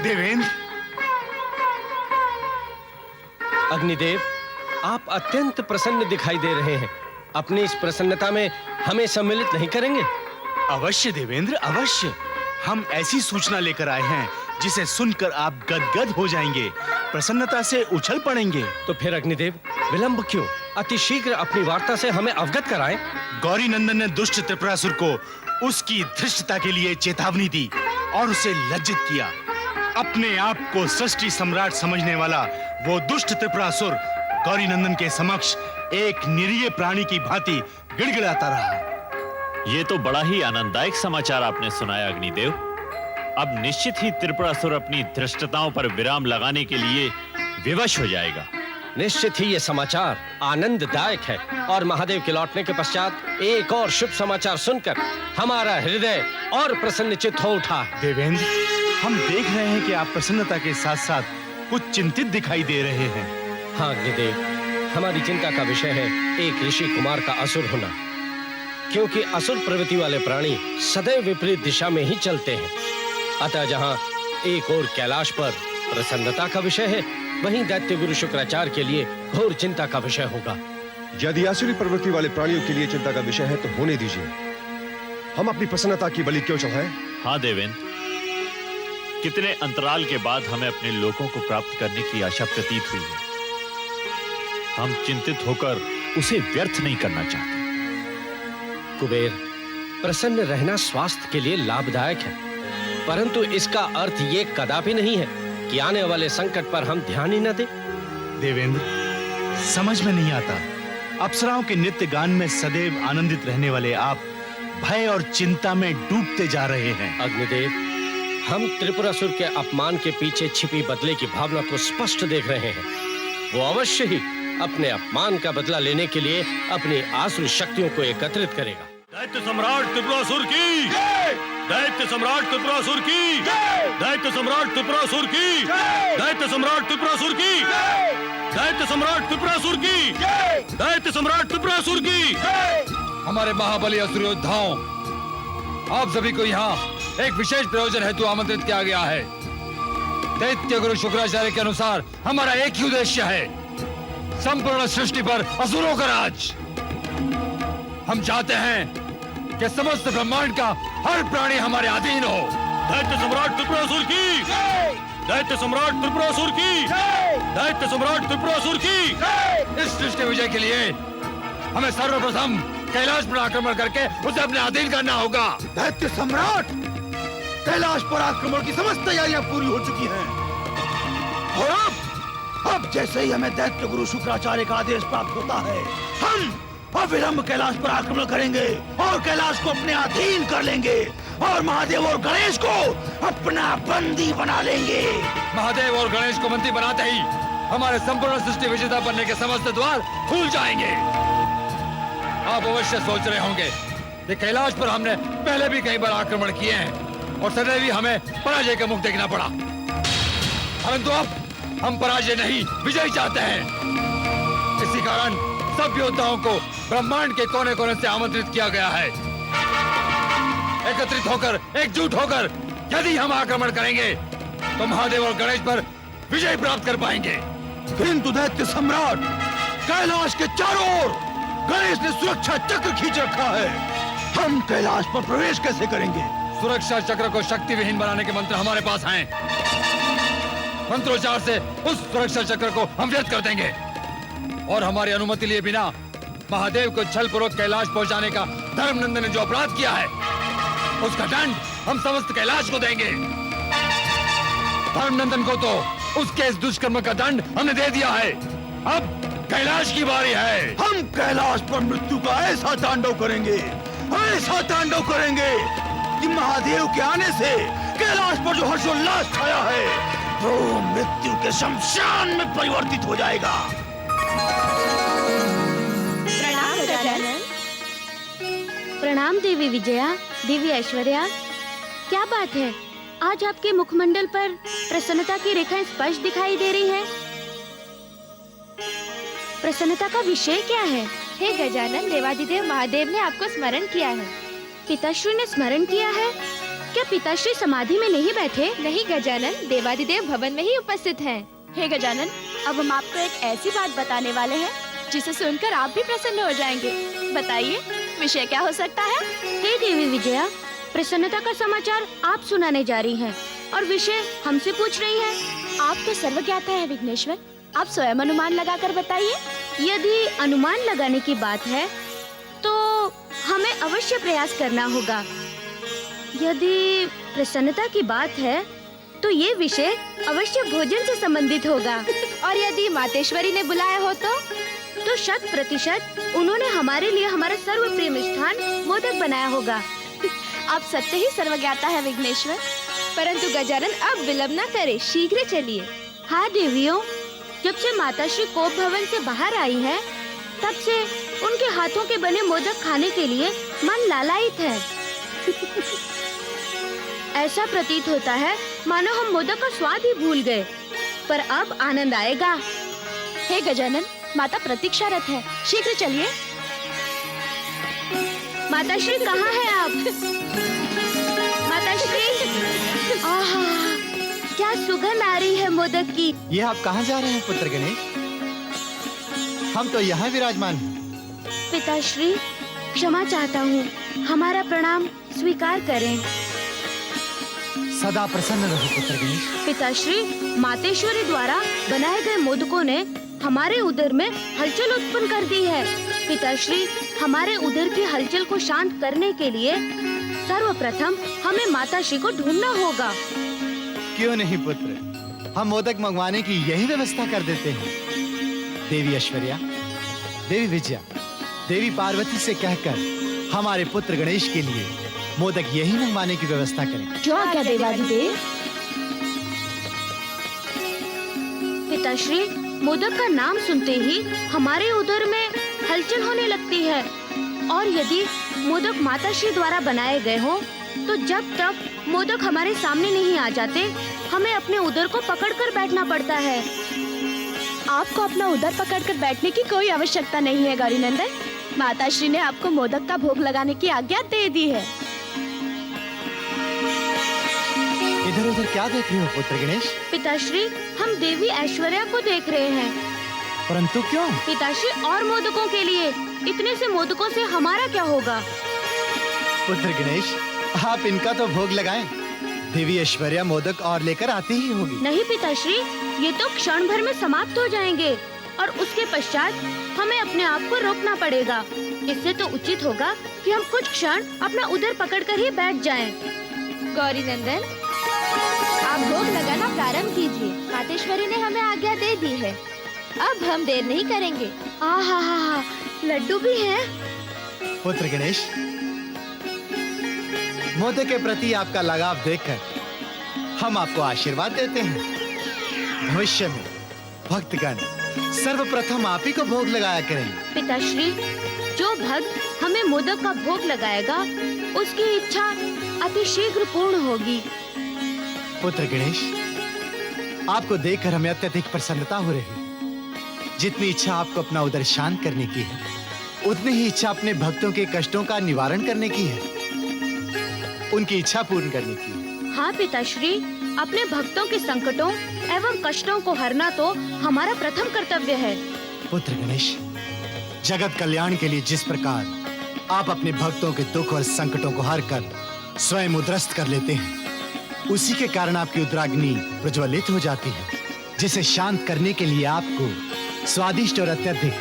देवेंद्र। अग्निदेव, आप अत्यंत प्रसन्न दिखाई दे रहे हैं। अपनी इस प्रसन्नता में हमें सम्मिलित नहीं करेंगे? अवश्य देवेंद्र, अवश्य। हम ऐसी सूचना लेकर आए हैं जिसे सुनकर आप गदगद हो जाएंगे, प्रसन्नता से उछल पड़ेंगे। तो फिर अग्निदेव, विलंब क्यों? अति शीघ्र अपनी वार्ता से हमें अवगत कराएं। गौरी नंदन ने दुष्ट त्रिपुरासुर को उसकी धृष्टता के लिए चेतावनी दी और उसे लज्जित किया। अपने आप को सृष्टि सम्राट समझने वाला वो दुष्ट त्रिपुरासुर गौरी नंदन के समक्ष एक निरीह प्राणी की भांति गिड़गिड़ाता रहा। ये तो बड़ा ही आनंददायक समाचार आपने सुनाया अग्निदेव। अब निश्चित ही त्रिपुरासुर अपनी धृष्टताओं पर विराम लगाने के लिए विवश हो जाएगा। निश्चित ही ये समाचार आनंददायक है और महादेव के लौटने के पश्चात एक और शुभ समाचार सुनकर हमारा हृदय और प्रसन्नचित्त हो उठा है। देवेंद्र, हम देख रहे हैं कि आप प्रसन्नता के साथ साथ कुछ चिंतित दिखाई दे रहे हैं। हाँ अग्निदेव, हमारी चिंता का विषय है एक ऋषि कुमार का असुर होना, क्योंकि असुर प्रवृत्ति वाले प्राणी सदैव विपरीत दिशा में ही चलते हैं। अतः जहाँ एक और कैलाश पर प्रसन्नता का विषय है, वहीं दैत्य गुरु शुक्राचार्य के लिए घोर चिंता का विषय होगा। यदि आसुरी प्रवृत्ति वाले प्राणियों के लिए चिंता का विषय है तो होने दीजिए। हम अपनी प्रसन्नता की बलि क्यों चढ़ाएं? हाँ देवेंद्र, कितने अंतराल के बाद हमें अपने लोगों को प्राप्त करने की आशा प्रतीत हुई है। हम चिंतित होकर उसे व्यर्थ नहीं करना चाहते। कुबेर, प्रसन्न रहना स्वास्थ्य के लिए लाभदायक है, परंतु इसका अर्थ ये कदापि नहीं है कि आने वाले संकट पर हम ध्यान ही न दें। देवेंद्र, समझ में नहीं आता, अप्सराओं के नित्य गान में सदैव आनंदित रहने वाले आप भय और चिंता में डूबते जा रहे हैं। अग्निदेव, हम त्रिपुरासुर के अपमान के पीछे छिपी बदले की भावना को स्पष्ट देख रहे हैं। वो अवश्य ही अपने अपमान का बदला लेने के लिए अपनी आसुरी शक्तियों को एकत्रित करेगा। दैत्य सम्राट त्रिपुरासुर की, दैत्य सम्राट त्रिपुरासुर की, दैत्य सम्राट त्रिपुरासुर की, दैत्य सम्राट त्रिपुरासुर की, दैत्य सम्राट त्रिपुरासुर की, दैत्य सम्राट त्रिपुरासुर की। हमारे महाबली असुर योद्धाओं, आप सभी को यहाँ एक विशेष प्रयोजन हेतु आमंत्रित किया गया है। दैत्य गुरु शुक्राचार्य के अनुसार हमारा एक ही उद्देश्य है, संपूर्ण सृष्टि पर असुरों का राज। हम चाहते हैं कि समस्त ब्रह्मांड का हर प्राणी हमारे अधीन हो। दैत्य सम्राट त्रिपुरासुर की, दैत्य सम्राट त्रिपुरासुर की, दैत्य सम्राट त्रिपुरासुर की। इस सृष्टि विजय के लिए हमें सर्वप्रथम कैलाश पर आक्रमण करके उसे अपने अधीन करना होगा। दैत्य सम्राट, कैलाश पर आक्रमण की समस्त तैयारियां पूरी हो चुकी हैं और अब जैसे ही हमें दैत्य गुरु शुक्राचार्य का आदेश प्राप्त होता है, हम अविलंब कैलाश पर आक्रमण करेंगे और कैलाश को अपने अधीन कर लेंगे और महादेव और गणेश को अपना बंदी बना लेंगे। महादेव और गणेश को बंदी बनाते ही हमारे संपूर्ण सृष्टि विजेता बनने के समस्त द्वार खुल जाएंगे। आप अवश्य सोच रहे होंगे कि कैलाश पर हमने पहले भी कई बार आक्रमण किए हैं और सदैव ही हमें पराजय का मुख देखना पड़ा, परंतु अब हम पराजय नहीं विजय चाहते हैं। इसी कारण सब योद्धाओं को ब्रह्मांड के कोने कोने से आमंत्रित किया गया है। एकत्रित होकर, एकजुट होकर यदि हम आक्रमण करेंगे तो महादेव और गणेश पर विजय प्राप्त कर पाएंगे। किंतु दैत्य सम्राट, कैलाश के चारों ओर गणेश ने सुरक्षा चक्र खींच रखा है, हम कैलाश पर प्रवेश कैसे करेंगे? सुरक्षा चक्र को शक्ति विहीन बनाने के मंत्र हमारे पास हैं। मंत्रोच्चार से उस सुरक्षा चक्र को हम व्यर्थ कर देंगे और हमारी अनुमति लिए बिना महादेव को छलपूर्वक कैलाश पहुंचाने का धर्मनंदन ने जो अपराध किया है, उसका दंड हम समस्त कैलाश को देंगे। धर्मनंदन को तो उसके इस दुष्कर्म का दंड हमने दे दिया है, अब कैलाश की बारी है। हम कैलाश पर मृत्यु का ऐसा तांडव करेंगे, ऐसा तांडव करेंगे कि महादेव के आने से कैलाश पर जो हर्षोल्लास छाया है वो मृत्यु के शमशान में परिवर्तित हो जाएगा। प्रणाम गजानन। प्रणाम देवी विजया, देवी ऐश्वर्या। क्या बात है, आज आपके मुखमंडल पर प्रसन्नता की रेखाएं स्पष्ट दिखाई दे रही हैं। प्रसन्नता का विषय क्या है? हे गजानन, देवादिदेव महादेव ने आपको स्मरण किया है। पिताश्री ने स्मरण किया है? क्या पिताश्री समाधि में नहीं बैठे? नहीं गजानन, देवादिदेव भवन में ही उपस्थित हैं। हे गजानन, अब हम आपको एक ऐसी बात बताने वाले हैं जिसे सुनकर आप भी प्रसन्न हो जाएंगे। बताइए, विषय क्या हो सकता है? हे देवी विजया, प्रसन्नता का समाचार आप सुनाने जा रही हैं और विषय हमसे पूछ रही हैं। आप तो सर्वज्ञाता है विघ्नेश्वर, आप स्वयं अनुमान लगाकर बताइए। यदि अनुमान लगाने की बात है तो हमें अवश्य प्रयास करना होगा। यदि प्रसन्नता की बात है तो ये विषय अवश्य भोजन से संबंधित होगा। और यदि मातेश्वरी ने बुलाया हो तो 100% उन्होंने हमारे लिए हमारा सर्वप्रिय मिष्ठान मोदक बनाया होगा। आप सत्य ही सर्वज्ञाता है विघ्नेश्वर, परंतु गजानन अब विलंब न करे, शीघ्र चलिए। हाँ देवियों, जब से माताश्री कोप भवन से बाहर आई है तब से उनके हाथों के बने मोदक खाने के लिए मन लालायित है। ऐसा प्रतीत होता है मानो हम मोदक का स्वाद ही भूल गए, पर अब आनंद आएगा। हे गजानन, माता प्रतीक्षारत है, शीघ्र चलिए। माताश्री कहाँ है आप? माताश्री, आहा, क्या सुगंध आ रही है मोदक की। ये आप कहाँ जा रहे हैं पुत्र गणेश? हम तो यहाँ विराजमान हैं। पिताश्री, क्षमा चाहता हूँ, हमारा प्रणाम स्वीकार करें। सदा प्रसन्न रहो पुत्र गणेश। पिताश्री, मातेश्वरी द्वारा बनाए गए मोदकों ने हमारे उदर में हलचल उत्पन्न कर दी है। पिताश्री, हमारे उदर की हलचल को शांत करने के लिए सर्वप्रथम हमें माताश्री को ढूंढना होगा। क्यों नहीं पुत्र, हम मोदक मंगवाने की यही व्यवस्था कर देते हैं। देवी ऐश्वर्या, देवी विजया, देवी पार्वती से कहकर हमारे पुत्र गणेश के लिए मोदक यही मंगवाने की व्यवस्था करें। जो आज्ञा देवादिदेव। पिताश्री, मोदक का नाम सुनते ही हमारे उदर में हलचल होने लगती है, और यदि मोदक माताश्री द्वारा बनाए गए हों, तो जब तक मोदक हमारे सामने नहीं आ जाते, हमें अपने उदर को पकड़कर बैठना पड़ता है। आपको अपना उदर पकड़कर बैठने की कोई आवश्यकता नहीं है गौरी नंदन, माताश्री ने आपको मोदक का भोग लगाने की आज्ञा दे दी है। इधर उधर क्या देख रहे हो पुत्र गणेश? पिताश्री, हम देवी ऐश्वर्या को देख रहे हैं। परंतु क्यों? पिताश्री, और मोदकों के लिए। इतने से मोदकों से हमारा क्या होगा? पुत्र गणेश, आप इनका तो भोग लगाएं। देवी ऐश्वर्या मोदक और लेकर आती ही होगी। नहीं पिताश्री, ये तो क्षण भर में समाप्त हो जाएंगे और उसके पश्चात हमें अपने आप को रोकना पड़ेगा। इससे तो उचित होगा कि हम कुछ क्षण अपना उदर पकड़कर ही बैठ जाएं। गौरी नंदन, आप भोग लगाना प्रारंभ कीजिए। मातेश्वरी ने हमें आज्ञा दे दी है, अब हम देर नहीं करेंगे। आहा, लड्डू भी हैं। पुत्र गणेश, मोदक के प्रति आपका लगाव देखकर हम आपको आशीर्वाद देते हैं। भविष्य में भक्तगण सर्वप्रथम आप ही को भोग लगाया करेंगे। पिताश्री, जो भक्त हमें मोदक का भोग लगाएगा, उसकी इच्छा अति शीघ्र पूर्ण होगी। पुत्र गणेश, आपको देखकर हमें अत्यधिक प्रसन्नता हो रही है। जितनी इच्छा आपको अपना उदर शांत करने की है, उतनी ही इच्छा अपने भक्तों के कष्टों का निवारण करने की है, उनकी इच्छा पूर्ण करने की है। हाँ पिताश्री, अपने भक्तों के संकटों एवं कष्टों को हरना तो हमारा प्रथम कर्तव्य है। पुत्र गणेश, जगत कल्याण के लिए जिस प्रकार आप अपने भक्तों के दुख और संकटों को हर कर स्वयं उद्रस्त कर लेते हैं, उसी के कारण आपकी उद्राग्नि प्रज्वलित हो जाती है, जिसे शांत करने के लिए आपको स्वादिष्ट और अत्यधिक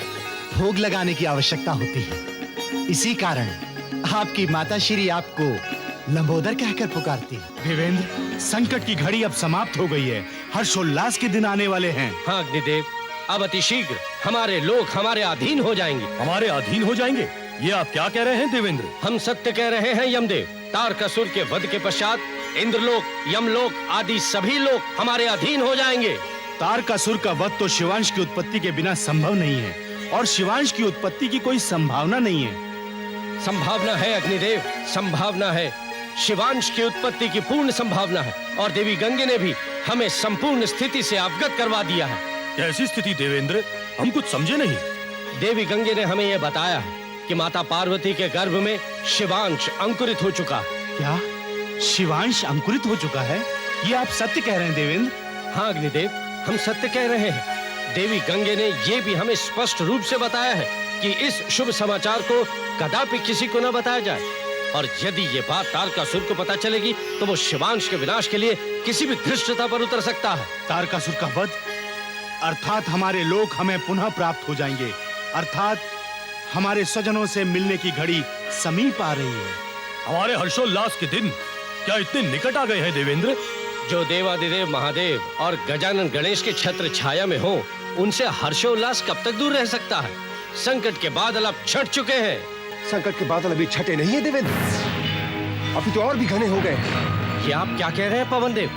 भोग लगाने की आवश्यकता होती है। इसी कारण आपकी माता श्री आपको लंबोदर कहकर पुकारती है। देवेंद्र, संकट की घड़ी अब समाप्त हो गई है, हर्षोल्लास के दिन आने वाले हैं। हाँ अग्निदेव, अब अति शीघ्र हमारे लोग हमारे अधीन हो जाएंगे। हमारे अधीन हो जाएंगे? ये आप क्या कह रहे हैं देवेंद्र? हम सत्य कह रहे हैं यमदेव। तारकासुर के वध के पश्चात इंद्रलोक, यमलोक आदि सभी लोग हमारे अधीन हो जाएंगे। तारकासुर का वध तो शिवांश की उत्पत्ति के बिना संभव नहीं है, और शिवांश की उत्पत्ति की कोई संभावना नहीं है। संभावना है अग्निदेव, संभावना है। शिवांश की उत्पत्ति की पूर्ण संभावना है, और देवी गंगे ने भी हमें संपूर्ण स्थिति से अवगत करवा दिया है। कैसी स्थिति देवेंद्र? हम कुछ समझे नहीं। देवी गंगे ने हमें यह बताया है कि माता पार्वती के गर्भ में शिवांश अंकुरित हो चुका है। क्या? शिवांश अंकुरित हो चुका है, ये आप सत्य कह रहे हैं देवेंद्र? हाँ अग्निदेव, हम सत्य कह रहे हैं। देवी गंगे ने ये भी हमें स्पष्ट रूप से बताया है कि इस शुभ समाचार को कदापि किसी को न बताया जाए, और यदि ये बात तारकासुर को पता चलेगी तो वो शिवांश के विनाश के लिए किसी भी धृष्टता पर उतर सकता है। तारकासुर का वध अर्थात हमारे लोग हमें पुनः प्राप्त हो जाएंगे, अर्थात हमारे स्वजनों से मिलने की घड़ी समीप आ रही है। हमारे हर्षोल्लास के दिन क्या इतने निकट आ गए हैं देवेंद्र? जो देवादिदेव महादेव और गजानन गणेश के छत्र छाया में हो, उनसे हर्षोल्लास कब तक दूर रह सकता है? संकट के बादल अब छट चुके हैं। संकट के बादल अभी छटे नहीं है देवेंद्र, अभी तो और भी घने हो गए हैं। ये आप क्या कह रहे हैं पवन देव?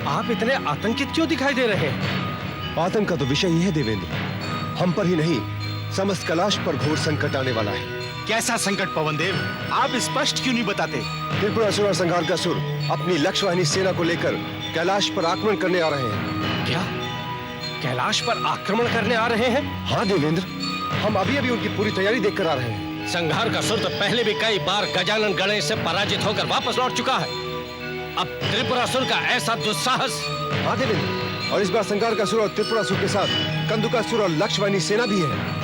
आप इतने आतंकित क्यों दिखाई दे रहे हैं? आतंक का तो विषय ही है देवेंद्र, हम पर ही नहीं समस्त कैलाश पर घोर संकट आने वाला है। कैसा संकट पवन देव, आप स्पष्ट क्यों नहीं बताते? त्रिपुरासुर और संहारकासुर अपनी लक्ष्यवाहिनी सेना को लेकर कैलाश पर आक्रमण करने आ रहे हैं। क्या कैलाश पर आक्रमण करने आ रहे हैं? हाँ देवेंद्र, हम अभी अभी उनकी पूरी तैयारी देखकर आ रहे हैं। संहारकासुर तो पहले भी कई बार गजानन गणेश से पराजित होकर वापस लौट चुका है। अब त्रिपुरासुर का ऐसा दुस्साहस। हाँ देवेंद्र, और इस बार संहारकासुर और त्रिपुरासुर के साथ कंदुकासुर और लक्ष्यवाहिनी सेना भी है।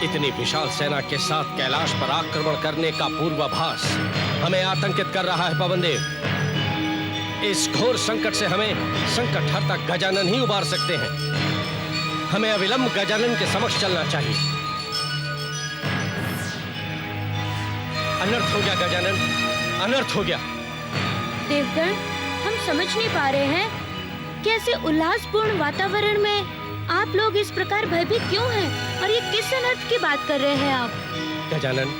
इतनी विशाल सेना के साथ कैलाश पर आक्रमण करने का पूर्वाभास हमें आतंकित कर रहा है पवन देव। इस घोर संकट से हमें संकटहर्ता गजानन ही उबार सकते हैं। हमें अविलंब गजानन के समक्ष चलना चाहिए। अनर्थ हो गया गजानन, अनर्थ हो गया। देवगण, हम समझ नहीं पा रहे हैं कि ऐसे उल्लासपूर्ण वातावरण में आप लोग इस प्रकार भयभीत क्यों हैं, और ये किस अनर्थ की बात कर रहे हैं आप? गजानन,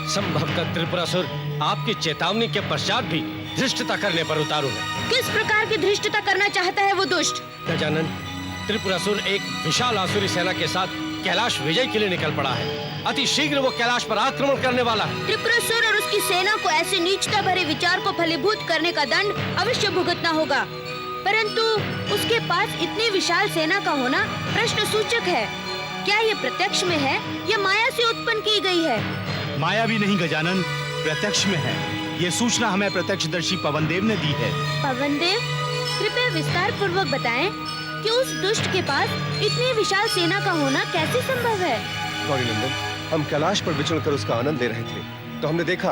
संभवतः त्रिपुरासुर आपकी चेतावनी के पश्चात भी धृष्टता करने पर उतारू है। किस प्रकार की धृष्टता करना चाहता है वो दुष्ट? गजानन, त्रिपुरासुर एक विशाल आसुरी सेना के साथ कैलाश विजय के लिए निकल पड़ा है। अति शीघ्र वो कैलाश पर आक्रमण करने वाला है। त्रिपुरासुर और उसकी सेना को ऐसे नीचता भरे विचार को फलीभूत करने का दंड अवश्य भुगतना होगा, परंतु उसके पास इतनी विशाल सेना का होना प्रश्न सूचक है। क्या ये प्रत्यक्ष में है या माया से उत्पन्न की गई है? माया भी नहीं गजानन, प्रत्यक्ष में है। ये सूचना हमें प्रत्यक्षदर्शी पवनदेव ने दी है। पवनदेव, कृपया विस्तार पूर्वक बताएं कि उस दुष्ट के पास इतनी विशाल सेना का होना कैसे संभव है? गौरीनंदन, हम कैलाश पर विचरण कर उसका आनंद ले रहे थे, तो हमने देखा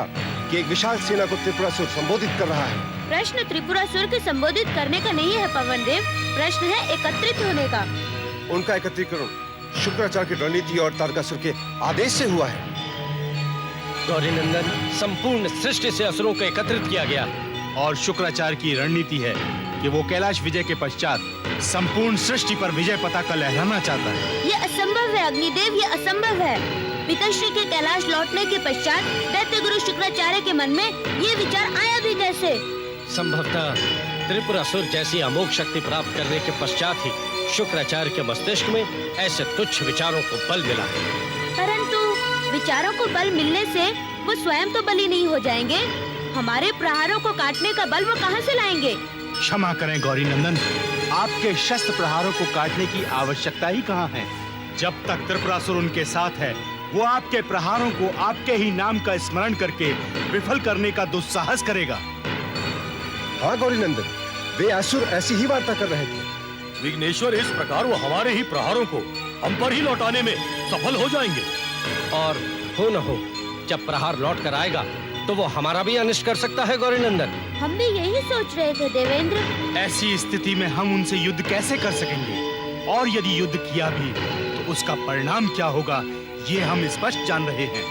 कि एक विशाल सेना को त्रिपुरासुर संबोधित कर रहा है। प्रश्न त्रिपुरासुर के संबोधित करने का नहीं है पवनदेव, प्रश्न है एकत्रित होने का। उनका एकत्रीकरण शुक्राचार्य की रणनीति और तारकासुर के आदेश से हुआ है। गौरीनंदन, संपूर्ण सृष्टि से असुरों को एकत्रित किया गया और शुक्राचार्य की रणनीति है कि वो कैलाश विजय के पश्चात संपूर्ण सृष्टि पर विजय पताका लहराना चाहता है। ये असंभव है अग्निदेव, ये असंभव है। पिताश्री के कैलाश लौटने के पश्चात दैत्य गुरु शुक्राचार्य के मन में ये विचार आया भी कैसे? संभवतः त्रिपुरासुर जैसी अमोघ शक्ति प्राप्त करने के पश्चात ही शुक्राचार्य के मस्तिष्क में ऐसे तुच्छ विचारों को बल मिला। परंतु विचारों को बल मिलने से वो स्वयं तो बली नहीं हो जाएंगे, हमारे प्रहारों को काटने का बल वो कहाँ से लाएंगे? क्षमा करें गौरीनंदन, आपके शस्त्र प्रहारों को काटने की आवश्यकता ही कहाँ है। जब तक त्रिपुरासुर उनके साथ है, वो आपके प्रहारों को आपके ही नाम का स्मरण करके विफल करने का दुस्साहस करेगा। हाँ गौरीनंदन, वे असुर ऐसी ही वार्ता कर रहे थे। विघ्नेश्वर, इस प्रकार वो हमारे ही प्रहारों को हम पर ही लौटाने में सफल हो जाएंगे। और हो न हो, जब प्रहार लौट कर आएगा तो वो हमारा भी अनिष्ट कर सकता है गौरीनंदन। हम भी यही सोच रहे थे देवेंद्र। ऐसी स्थिति में हम उनसे युद्ध कैसे कर सकेंगे, और यदि युद्ध किया भी तो उसका परिणाम क्या होगा, ये हम स्पष्ट जान रहे हैं।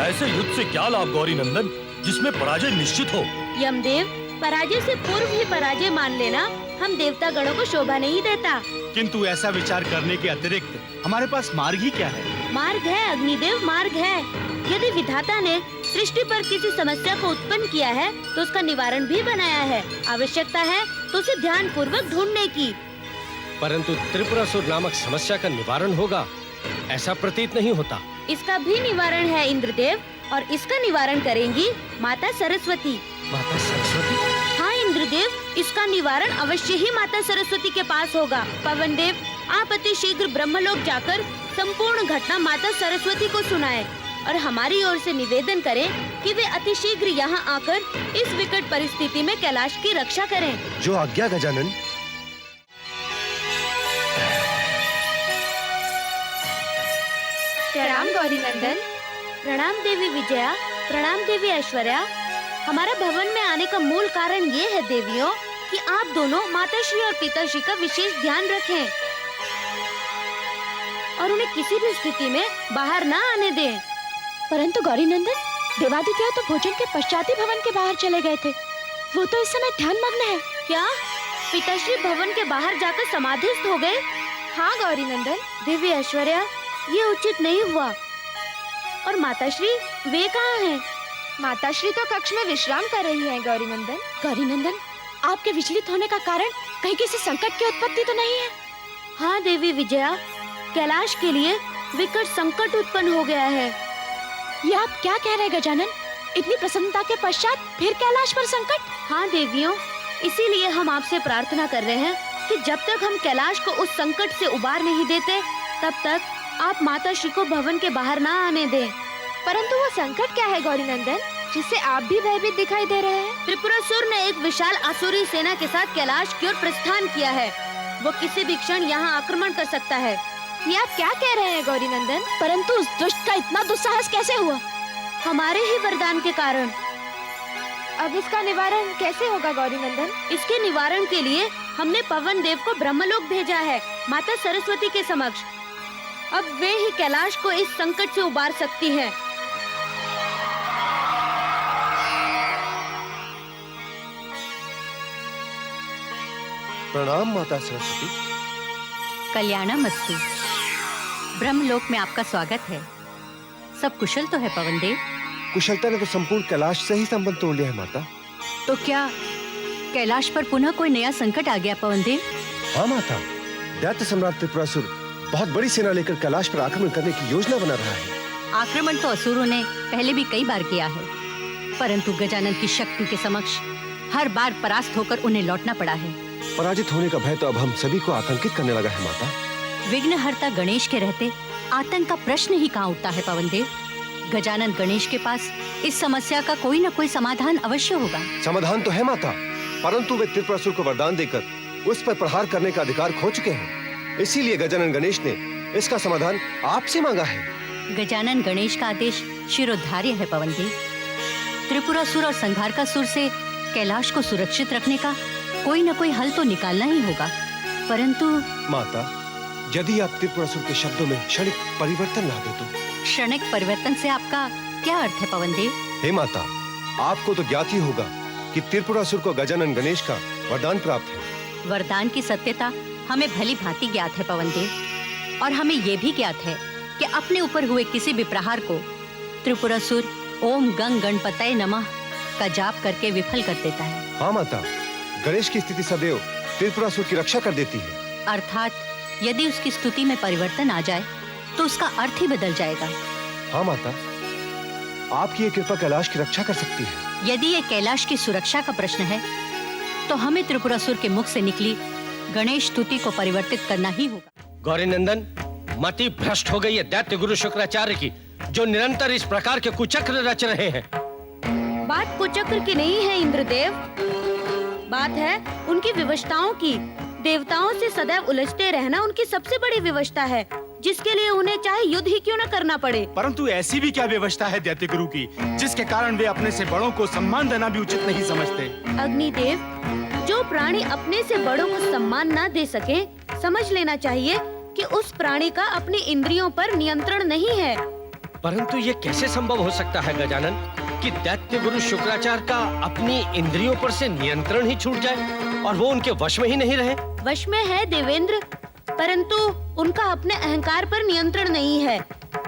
ऐसे युद्ध से क्या लाभ गौरीनंदन, जिसमें पराजय निश्चित हो? यमदेव, पराजय से पूर्व ही पराजय मान लेना हम देवता गणों को शोभा नहीं देता। किंतु ऐसा विचार करने के अतिरिक्त हमारे पास मार्ग ही क्या है? मार्ग है अग्निदेव, मार्ग है। यदि विधाता ने सृष्टि पर किसी समस्या को उत्पन्न किया है तो उसका निवारण भी बनाया है। आवश्यकता है तो उसे ध्यान पूर्वक ढूंढने की। परंतु त्रिपुरासुर नामक समस्या का निवारण होगा ऐसा प्रतीत नहीं होता। इसका भी निवारण है इंद्रदेव, और इसका निवारण करेंगी माता सरस्वती। माता सरस्वती? हाँ इंद्रदेव, इसका निवारण अवश्य ही माता सरस्वती के पास होगा। पवनदेव, आप अति शीघ्र ब्रह्मलोक जाकर संपूर्ण घटना माता सरस्वती को सुनाएं। और हमारी ओर से निवेदन करें कि वे अतिशीघ्र यहाँ आकर इस विकट परिस्थिति में कैलाश की रक्षा करें। जो आज्ञा गजानन। प्रणाम गौरी नंदन। प्रणाम देवी विजया, प्रणाम देवी ऐश्वर्या। हमारा भवन में आने का मूल कारण ये है देवियों कि आप दोनों माताश्री और पिताश्री का विशेष ध्यान रखें और उन्हें किसी भी स्थिति में बाहर ना आने दें। परंतु गौरी नंदन, देवादित्य तो भोजन के पश्चात ही भवन के बाहर चले गए थे। वो तो इस समय ध्यान मग्न है। क्या पिताश्री भवन के बाहर जाकर समाधिस्थ हो गए? हाँ गौरी नंदन। देवी ऐश्वर्या, ये उचित नहीं हुआ। और माताश्री, वे कहाँ हैं? माताश्री तो कक्ष में विश्राम कर रही हैं गौरी नंदन। गौरी नंदन, आपके विचलित होने का कारण कहीं किसी संकट की उत्पत्ति तो नहीं है? हाँ देवी विजया, कैलाश के लिए विकट संकट उत्पन्न हो गया है। ये आप क्या कह रहे हैं गजानन? इतनी प्रसन्नता के पश्चात फिर कैलाश पर संकट? हाँ देवियों, इसीलिए हम आपसे प्रार्थना कर रहे हैं कि जब तक हम कैलाश को उस संकट से उबार नहीं देते, तब तक आप माताश्री को भवन के बाहर ना आने दें। परंतु वो संकट क्या है गौरी नंदन, जिससे आप भी भयभीत दिखाई दे रहे हैं? त्रिपुरासुर ने एक विशाल आसुरी सेना के साथ कैलाश की ओर प्रस्थान किया है। वो किसी भी क्षण यहाँ आक्रमण कर सकता है। ये आप क्या कह रहे हैं गौरी नंदन? परंतु उस दुष्ट का इतना दुस्साहस कैसे हुआ? हमारे ही वरदान के कारण। अब इसका निवारण कैसे होगा गौरी नंदन? इसके निवारण के लिए हमने पवन देव को ब्रह्मलोक भेजा है, माता सरस्वती के समक्ष। अब वे ही कैलाश को इस संकट से उबार सकती हैं। प्रणाम माता सरस्वती। कल्याणमस्तु। ब्रह्मलोक में आपका स्वागत है। सब कुशल तो है पवन देव? कुशलता ने तो संपूर्ण कैलाश से ही संबंध तोड़ लिया है माता। तो क्या कैलाश पर पुनः कोई नया संकट आ गया पवन देव? हाँ माता, दैत्य सम्राट त्रिपुरासुर बहुत बड़ी सेना लेकर कैलाश पर आक्रमण करने की योजना बना रहा है। आक्रमण तो असुरों ने पहले भी कई बार किया है, परंतु गजानन की शक्ति के समक्ष हर बार परास्त होकर उन्हें लौटना पड़ा है। पराजित होने का भय तो अब हम सभी को आतंकित करने लगा है माता। विघ्नहर्ता गणेश के रहते आतंक का प्रश्न ही कहाँ उठता है पवन देव। गजानन गणेश के पास इस समस्या का कोई न कोई समाधान अवश्य होगा। समाधान तो है माता, परंतु वे त्रिपुरासुर को वरदान देकर उस पर प्रहार करने का अधिकार खो चुके हैं। इसीलिए गजानन गणेश ने इसका समाधान आपसे मांगा है। गजानन गणेश का आदेश शिरोधार्य है पवन देव। त्रिपुरासुर और संघारकासुर से कैलाश को सुरक्षित रखने का कोई न कोई हल तो निकालना ही होगा। परंतु माता, यदि आप त्रिपुरासुर के शब्दों में क्षणिक परिवर्तन ला दे तो। क्षणिक परिवर्तन से आपका क्या अर्थ है पवन देव? हे माता, आपको तो ज्ञात ही होगा कि त्रिपुरासुर को गजानन गणेश का वरदान प्राप्त है। वरदान की सत्यता हमें भली भांति ज्ञात है पवन देव, और हमें ये भी ज्ञात है कि अपने ऊपर हुए किसी भी प्रहार को त्रिपुरासुर ओम गंग गणपतये नमः का जाप करके विफल कर देता है। हाँ माता, गणेश की स्थिति सदैव त्रिपुरासुर की रक्षा कर देती है। अर्थात यदि उसकी स्तुति में परिवर्तन आ जाए तो उसका अर्थ ही बदल जाएगा। हाँ माता, आपकी ये कृपा कैलाश की रक्षा कर सकती है। यदि ये कैलाश की सुरक्षा का प्रश्न है तो हमें त्रिपुरासुर के मुख से निकली गणेश स्तुति को परिवर्तित करना ही होगा। गौरी नंदन, मति भ्रष्ट हो गई है दैत्य गुरु शुक्राचार्य की, जो निरंतर इस प्रकार के कुचक्र रच रहे हैं। बात कुचक्र की नहीं है इंद्रदेव, बात है उनकी विवशताओं की। देवताओं से सदैव उलझते रहना उनकी सबसे बड़ी विवशता है, जिसके लिए उन्हें चाहे युद्ध ही क्यों न करना पड़े। परंतु ऐसी भी क्या व्यवस्था है दैत्य गुरु की, जिसके कारण वे अपने से बड़ों को सम्मान देना भी उचित नहीं समझते। अग्निदेव, जो प्राणी अपने से बड़ों को सम्मान न दे सके, समझ लेना चाहिए कि उस प्राणी का अपनी इंद्रियों पर नियंत्रण नहीं है। परंतु ये कैसे संभव हो सकता है गजानन कि दैत्य गुरु शुक्राचार्य का अपनी इंद्रियों पर से नियंत्रण ही छूट जाए और वो उनके वश में ही नहीं रहे? वश में है देवेंद्र, परंतु उनका अपने अहंकार पर नियंत्रण नहीं है,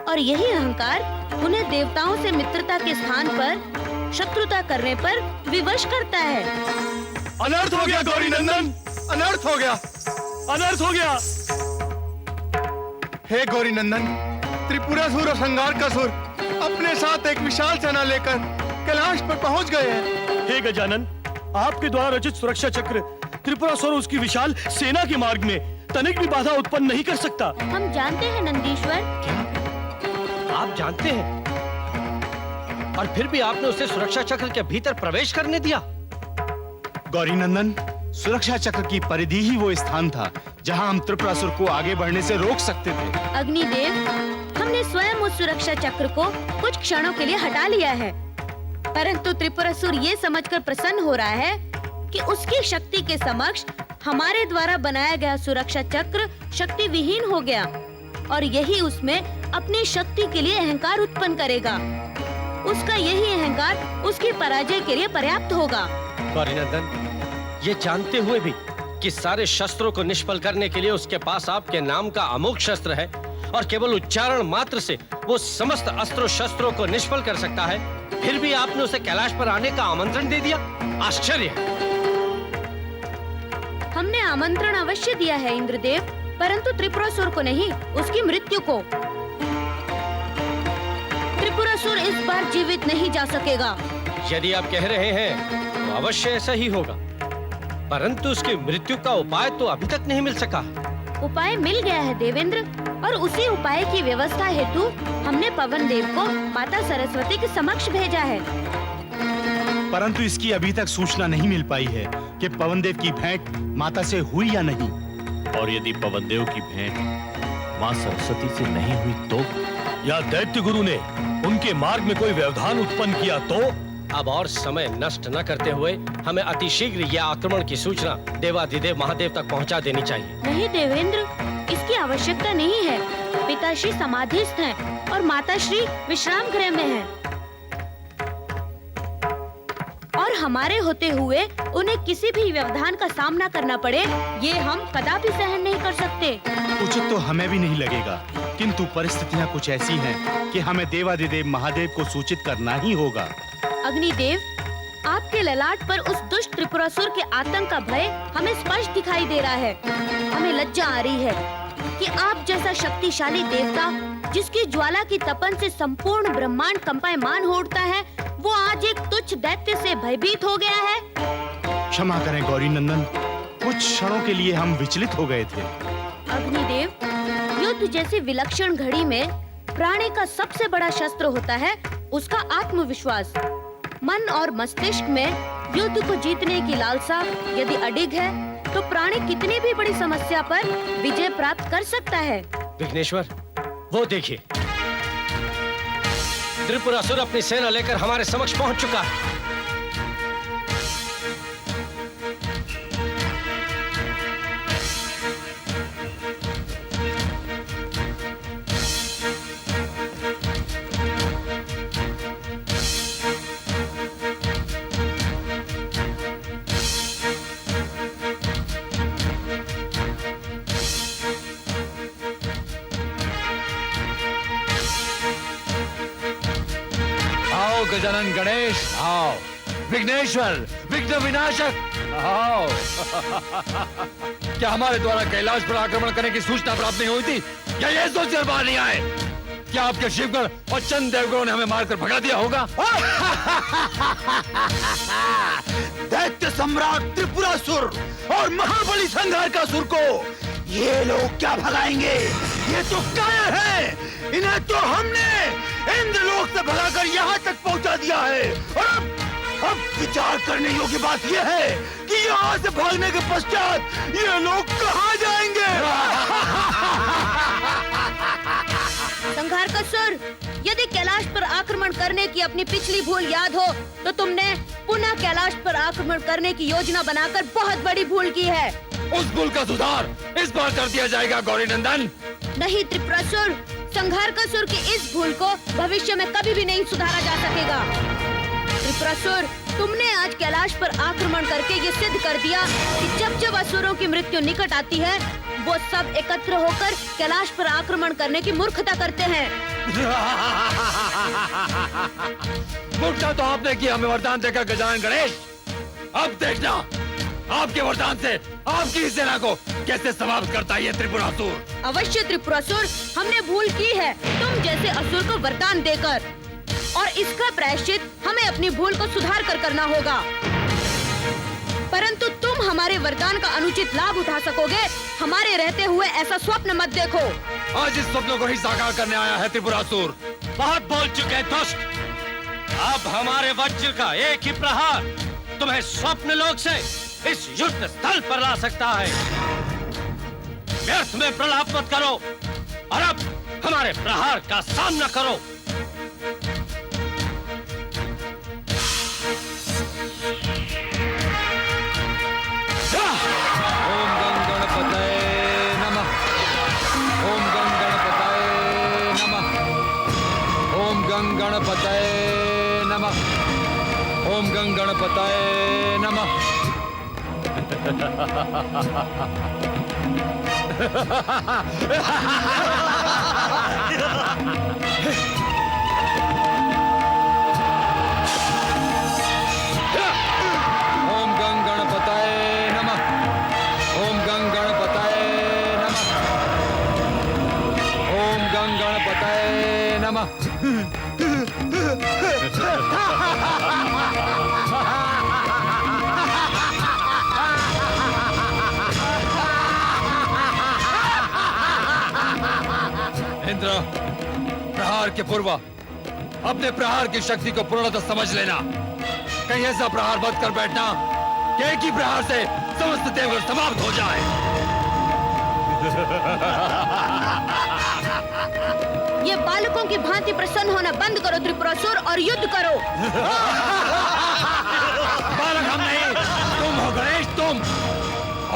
और यही अहंकार उन्हें देवताओं से मित्रता के स्थान पर शत्रुता करने पर विवश करता है। अनर्थ हो गया गौरी नंदन, अनर्थ हो गया, अनर्थ हो गया। हे गौरी नंदन, त्रिपुरासुर और संघारकासुर अपने साथ एक विशाल सेना लेकर कैलाश पर पहुंच गए हैं। हे गजानन, आपके द्वारा रचित सुरक्षा चक्र त्रिपुरासुर उसकी विशाल सेना के मार्ग में तनिक भी बाधा उत्पन्न नहीं कर सकता। हम जानते हैं नंदीश्वर। क्या आप जानते हैं? और फिर भी आपने उसे सुरक्षा चक्र के भीतर प्रवेश करने दिया। गौरी नंदन, सुरक्षा चक्र की परिधि ही वो स्थान था जहां हम त्रिपुरासुर को आगे बढ़ने से रोक सकते थे। अग्निदेव, हमने स्वयं उस सुरक्षा चक्र को कुछ क्षणों के लिए हटा लिया है, परंतु त्रिपुरासुर ये समझकर प्रसन्न हो रहा है कि उसकी शक्ति के समक्ष हमारे द्वारा बनाया गया सुरक्षा चक्र शक्ति विहीन हो गया और यही उसमें अपनी शक्ति के लिए अहंकार उत्पन्न करेगा। उसका यही अहंकार उसकी पराजय के लिए पर्याप्त होगा। गौरीनंदन, ये जानते हुए भी कि सारे शस्त्रों को निष्फल करने के लिए उसके पास आपके नाम का अमोघ शस्त्र है और केवल उच्चारण मात्र से वो समस्त अस्त्रों शस्त्रों को निष्फल कर सकता है, फिर भी आपने उसे कैलाश पर आने का आमंत्रण दे दिया। आश्चर्य है। हमने आमंत्रण अवश्य दिया है इंद्रदेव, परंतु त्रिपुरासुर को नहीं, उसकी मृत्यु को। त्रिपुरासुर इस बार जीवित नहीं जा सकेगा। यदि आप कह रहे हैं तो अवश्य ऐसा ही होगा, परंतु उसकी मृत्यु का उपाय तो अभी तक नहीं मिल सका। उपाय मिल गया है देवेंद्र, और उसी उपाय की व्यवस्था हेतु हमने पवन देव को माता सरस्वती के समक्ष भेजा है। परंतु इसकी अभी तक सूचना नहीं मिल पाई है कि पवन देव की भेंट माता से हुई या नहीं। और यदि पवन देव की भेंट माँ सरस्वती से नहीं हुई तो, या दैत्य गुरु ने उनके मार्ग में कोई व्यवधान उत्पन्न किया तो? अब और समय नष्ट न करते हुए हमें अतिशीघ्र यह आक्रमण की सूचना देवाधिदेव महादेव तक पहुंचा देनी चाहिए। नहीं देवेंद्र, इसकी आवश्यकता नहीं है। पिताश्री समाधिस्थ हैं और माताश्री विश्राम गृह में हैं। और हमारे होते हुए उन्हें किसी भी व्यवधान का सामना करना पड़े, ये हम कदापि सहन नहीं कर सकते। उचित तो हमें भी नहीं लगेगा, किंतु परिस्थितियां कुछ ऐसी हैं कि हमें देवाधिदेव महादेव को सूचित करना ही होगा। अग्निदेव, आपके ललाट पर उस दुष्ट त्रिपुरासुर के आतंक का भय हमें स्पष्ट दिखाई दे रहा है। हमें लज्जा आ रही है कि आप जैसा शक्तिशाली देवता, जिसकी ज्वाला की तपन से संपूर्ण ब्रह्मांड कंपायमान हो उठता है, वो आज एक तुच्छ दैत्य से भयभीत हो गया है। क्षमा करें गौरी नंदन, कुछ क्षणों के लिए हम विचलित हो गए थे। अग्निदेव, युद्ध जैसी विलक्षण घड़ी में प्राणी का सबसे बड़ा शस्त्र होता है उसका आत्मविश्वास। मन और मस्तिष्क में युद्ध को जीतने की लालसा यदि अडिग है, तो प्राणी कितनी भी बड़ी समस्या पर विजय प्राप्त कर सकता है। विघ्नेश्वर, वो देखिए, त्रिपुरासुर अपनी सेना लेकर हमारे समक्ष पहुंच चुका है। गजानन गणेश, आओ। विघ्नेश्वर, विघ्न विनाशक, आओ। क्या हमारे द्वारा कैलाश पर आक्रमण करने की सूचना प्राप्त नहीं हुई थी, या ये सोचकर बाहर नहीं आए? क्या आपके शिवगण और चंद देवगणों ने हमें मारकर भगा दिया होगा? दैत्य सम्राट त्रिपुरासुर और महाबली संहारकासुर को ये लोग क्या भगाएंगे? ये तो कायर हैं। इन्हें तो हमने इंद्रलोक से भगाकर यहाँ तक पहुँचा दिया है। और अब विचार करने योग्य बात यह है कि यहाँ से भागने के पश्चात ये लोग कहाँ जाएंगे? संहारकासुर, यदि कैलाश पर आक्रमण करने की अपनी पिछली भूल याद हो, तो तुमने पुनः कैलाश पर आक्रमण करने की योजना बनाकर बहुत बड़ी भूल की है। उस भूल का सुधार इस बार कर दिया जाएगा गौरी नंदन। नहीं त्रिपुरासुर, संहारकासुर की इस भूल को भविष्य में कभी भी नहीं सुधारा जा सकेगा। त्रिपुरासुर, तुमने आज कैलाश पर आक्रमण करके ये सिद्ध कर दिया कि जब जब असुरों की मृत्यु निकट आती है, वो सब एकत्र होकर कैलाश पर आक्रमण करने की मूर्खता करते हैं। मूर्खता तो आपने की हमें वरदान देकर गजानन गणेश। अब देखना आपके वरदान से आपकी सेना को कैसे समाप्त करता है ये त्रिपुरासुर। अवश्य त्रिपुरासुर, हमने भूल की है तुम जैसे असुर को वरदान देकर, और इसका प्रायश्चित हमें अपनी भूल को सुधार कर करना होगा। परंतु तुम हमारे वरदान का अनुचित लाभ उठा सकोगे, हमारे रहते हुए ऐसा स्वप्न मत देखो। आज इस स्वप्न को ही साकार करने आया है त्रिपुरासुर। बहुत बोल चुके हैं दुष्ट। अब हमारे वज्र का एक ही प्रहार तुम्हें स्वप्न लोक से इस युद्ध स्थल पर ला सकता है। व्यर्थ में प्रलाप मत करो और अब हमारे प्रहार का सामना करो। ओम गं गणपतये नमः। ओम गं गणपतये नमः। ओम गं गणपतये नमः। ओम गं गणपतये नमः। ओम गं गणपतये नमः। ओम गं गणपतये नमः। ओम गं गणपतये नमः। इंद्र, प्रहार के पूर्व अपने प्रहार की शक्ति को पूर्णतः समझ लेना। कहीं ऐसा प्रहार मत कर बैठना कि एक ही प्रहार से समस्त देवगण समाप्त हो जाए। ये बालकों की भांति प्रसन्न होना बंद करो त्रिपुरासुर और युद्ध करो। बालक हम नहीं, तुम हो गणेश, तुम।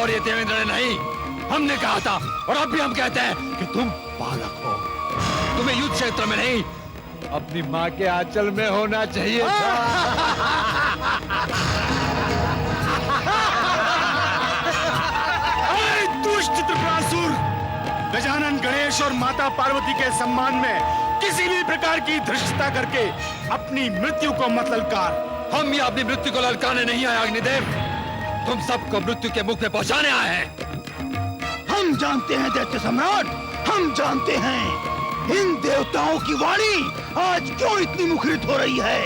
और ये देवेंद्र ने नहीं, हमने कहा था और अब भी हम कहते हैं कि तुम बालक हो। तुम्हें युद्ध क्षेत्र में नहीं, अपनी माँ के आंचल में होना चाहिए था। अरे दुष्ट त्रिपुरासुर! गजानन गणेश और माता पार्वती के सम्मान में किसी भी प्रकार की धृष्टता करके अपनी मृत्यु को मत ललकार। हम ये अपनी मृत्यु को ललकाने नहीं आए अग्निदेव, तुम सबको मृत्यु के मुख में पहुंचाने आए हैं। हम जानते हैं दैत्य सम्राट, हम जानते हैं इन देवताओं की वाणी आज क्यों इतनी मुखरित हो रही है।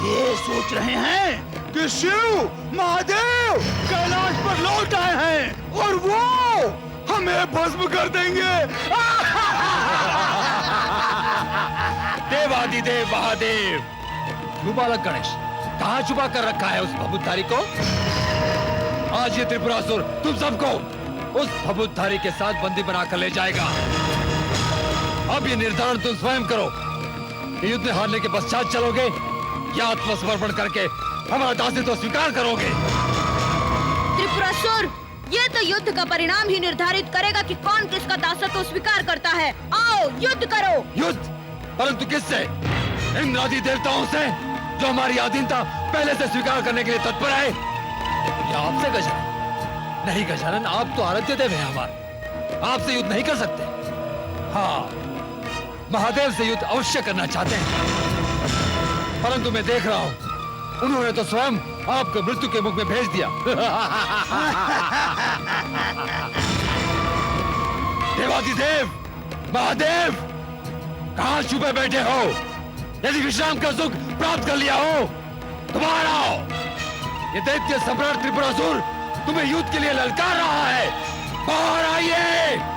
ये सोच रहे हैं कि शिव महादेव कैलाश पर लौट आए हैं और वो हमें भस्म कर देंगे। देवादिदेव महादेव, तू बालक गणेश कहाँ छुपा कर रखा है उस भभूतधारी को? आज ये त्रिपुरासुर तुम सबको उस भभूतधारी के साथ बंदी बनाकर ले जाएगा। अब ये निर्धारण तुम स्वयं करो कि युद्ध में हारने के पश्चात चलोगे या आत्मसमर्पण करके हमारा दासित्व स्वीकार करोगे। त्रिपुरासुर, ये तो युद्ध का परिणाम ही निर्धारित करेगा कि कौन किसका दासत्व स्वीकार करता है। आओ युद्ध करो। युद्ध? परंतु किससे? इन आदि देवताओं से जो हमारी आधीनता पहले से स्वीकार करने के लिए तत्पर है, या आपसे गजानन? नहीं गजानन, आप तो आराध्य देव हैं हमारे, आपसे युद्ध नहीं कर सकते। हाँ, महादेव से युद्ध अवश्य करना चाहते हैं, परंतु मैं देख रहा हूं उन्होंने तो स्वयं आपको मृत्यु के मुख में भेज दिया। देवादिदेव महादेव, कहां छुपे बैठे हो? यदि विश्राम का सुख प्राप्त कर लिया हो तो बाहर आओ। ये दैत्य सम्राट त्रिपुरासुर तुम्हें युद्ध के लिए ललकार रहा है, बाहर आइए।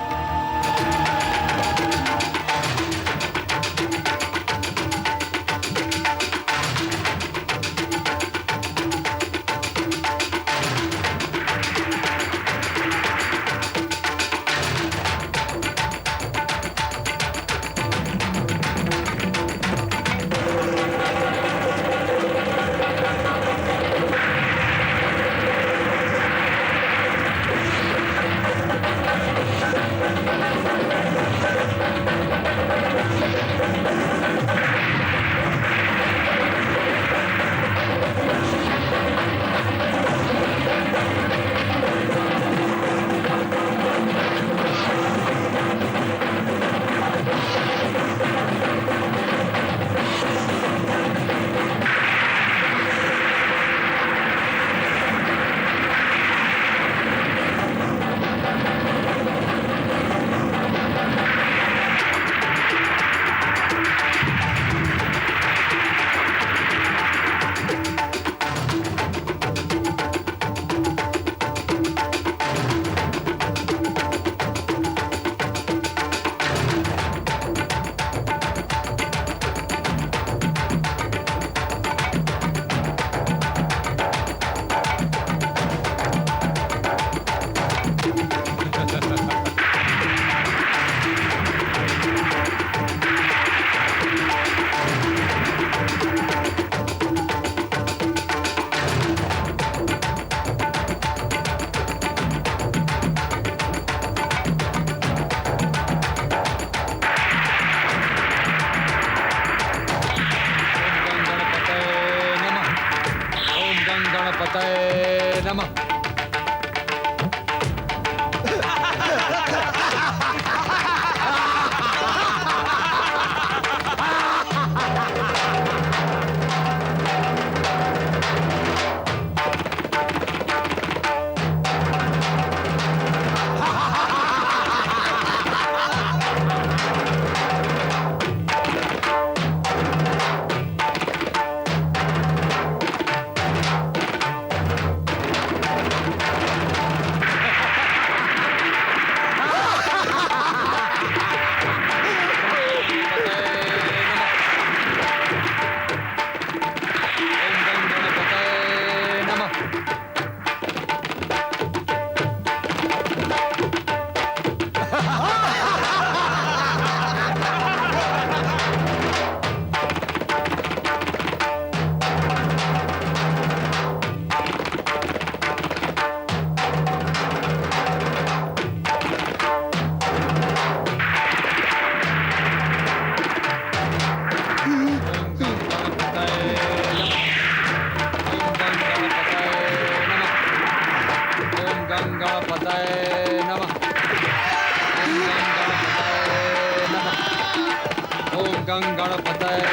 ओम गं गणपतये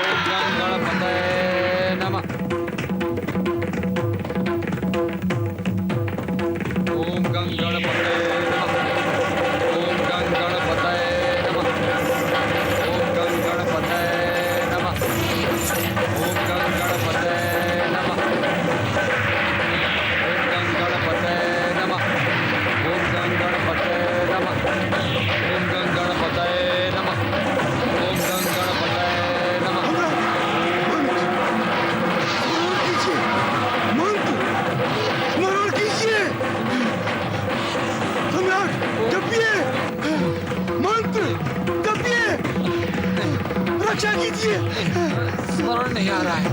ओम गं गणपतये नमः ओम गं गणपतये नमः ओम गं गणपतये नमः ओम गं गणपतये नमः ओम गं गणपतये नमः ओम गं गणपतये नमः ओम गं गणपतये नमः ओम गं गणपतये नमः ओम गं गणपतये नमः स्मरण कीजिए सम्राट जपिए मंत्र जपिए रक्षा कीजिए स्मरण नहीं आ रहा है